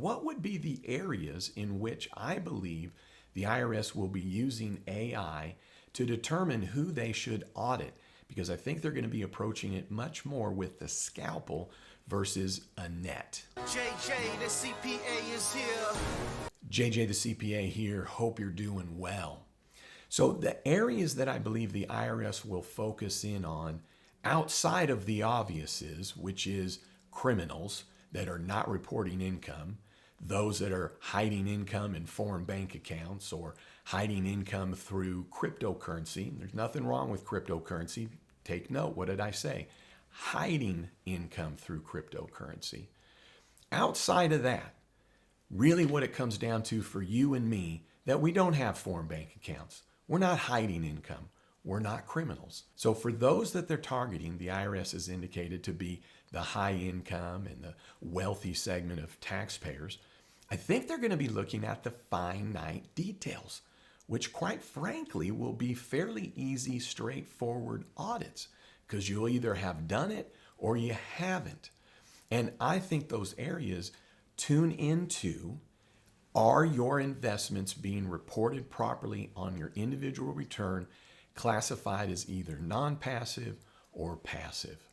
what would be the areas in which I believe the IRS will be using AI to determine who they should audit? Because I think they're going to be approaching it much more with the scalpel versus a net. JJ, the CPA is here. JJ, the CPA here. Hope you're doing well. So the areas that I believe the IRS will focus in on outside of the obvious is, which is criminals that are not reporting income, those that are hiding income in foreign bank accounts or hiding income through cryptocurrency. There's nothing wrong with cryptocurrency. Take note, what did I say? Hiding income through cryptocurrency. Outside of that, really what it comes down to for you and me, that we don't have foreign bank accounts. We're not hiding income. We're not criminals. So for those that they're targeting, the IRS has indicated to be the high income and the wealthy segment of taxpayers. I think they're going to be looking at the finite details, which quite frankly will be fairly easy, straightforward audits because you'll either have done it or you haven't. And I think those areas tune into, are your investments being reported properly on your individual return, classified as either non-passive or passive?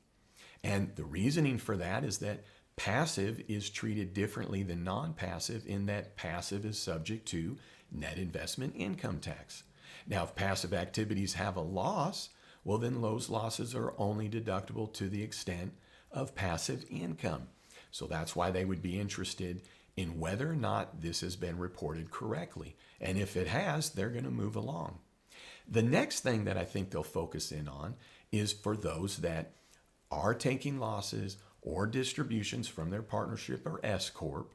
And the reasoning for that is that passive is treated differently than non-passive in that passive is subject to net investment income tax. Now, if passive activities have a loss, well, then those losses are only deductible to the extent of passive income. So that's why they would be interested in whether or not this has been reported correctly. And if it has, they're going to move along. The next thing that I think they'll focus in on is for those that are taking losses or distributions from their partnership or S Corp,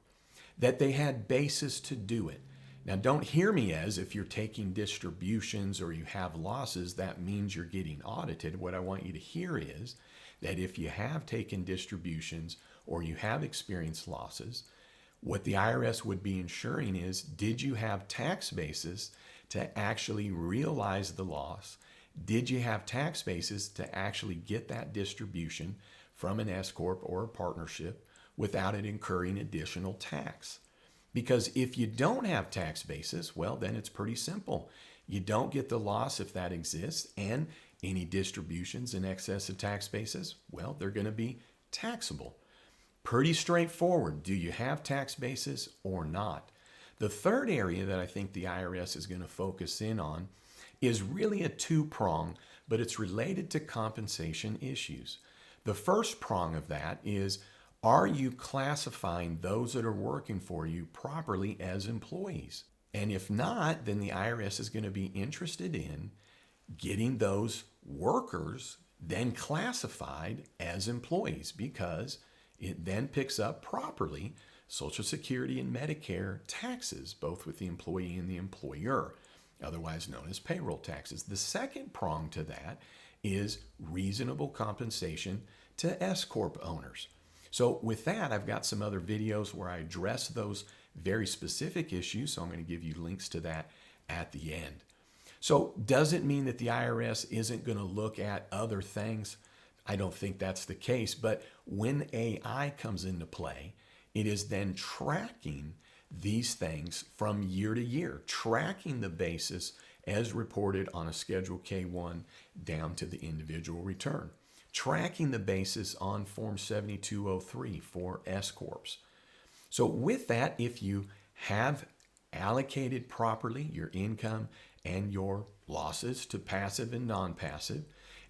that they had basis to do it. Now, don't hear me as if you're taking distributions or you have losses, that means you're getting audited. What I want you to hear is that if you have taken distributions or you have experienced losses, what the IRS would be ensuring is, did you have tax basis to actually realize the loss? Did you have tax basis to actually get that distribution from an S Corp or a partnership without it incurring additional tax? Because if you don't have tax basis, well, then it's pretty simple. You don't get the loss if that exists, and any distributions in excess of tax basis, well, they're going to be taxable. Pretty straightforward. Do you have tax basis or not? The third area that I think the IRS is going to focus in on is really a two-prong, but it's related to compensation issues. The first prong of that is, are you classifying those that are working for you properly as employees? And if not, then the IRS is going to be interested in getting those workers then classified as employees, because it then picks up properly Social Security and Medicare taxes, both with the employee and the employer, otherwise known as payroll taxes. The second prong to that is reasonable compensation to S Corp owners. So with that, I've got some other videos where I address those very specific issues, so I'm going to give you links to that at the end. So does it mean that the IRS isn't going to look at other things? I don't think that's the case, but when AI comes into play, it is then tracking these things from year to year, tracking the basis as reported on a Schedule K-1 down to the individual return, tracking the basis on Form 7203 for S Corps. So with that, if you have allocated properly your income and your losses to passive and non-passive,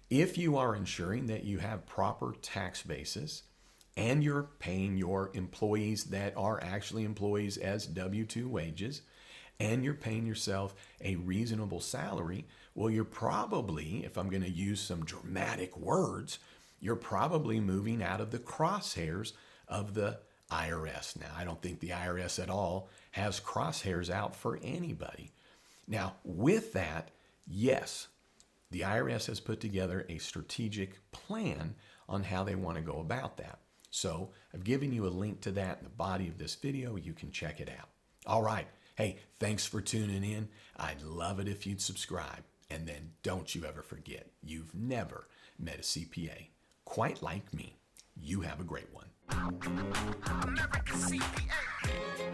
if you are ensuring that you have proper tax basis and you're paying your employees that are actually employees as W-2 wages, and you're paying yourself a reasonable salary, well, you're probably, if I'm going to use some dramatic words, you're probably moving out of the crosshairs of the IRS. Now, I don't think the IRS at all has crosshairs out for anybody. Now, with that, yes, the IRS has put together a strategic plan on how they want to go about that. So I've given you a link to that in the body of this video. You can check it out. All right. Hey, thanks for tuning in. I'd love it if you'd subscribe. And then don't you ever forget, you've never met a CPA quite like me. You have a great one. American CPA.